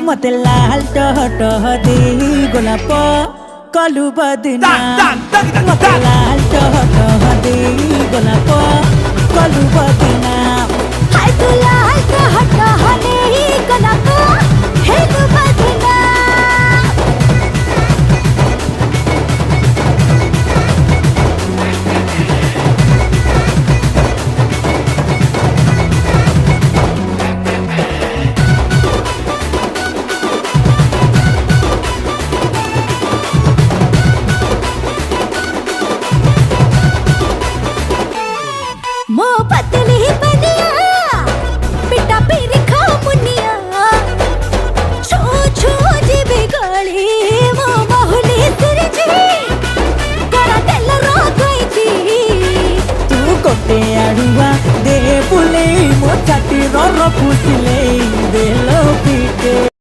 मते लाल टह टह दे गोलाप कलु बदना मते लाल टह टह दे गोलाप कलु बदना हाय तू लाल टह टह दे गोलाप हेलु बदना मो पतली बनिया पिटा पेरी खा मुनिया छो छो जी बिगड़ी मो बहुली सिरजी करा तेल रो गई जी तू कोटे आड़ुआ दे बुले मो छाती रो फुसिले दे लो पीटे।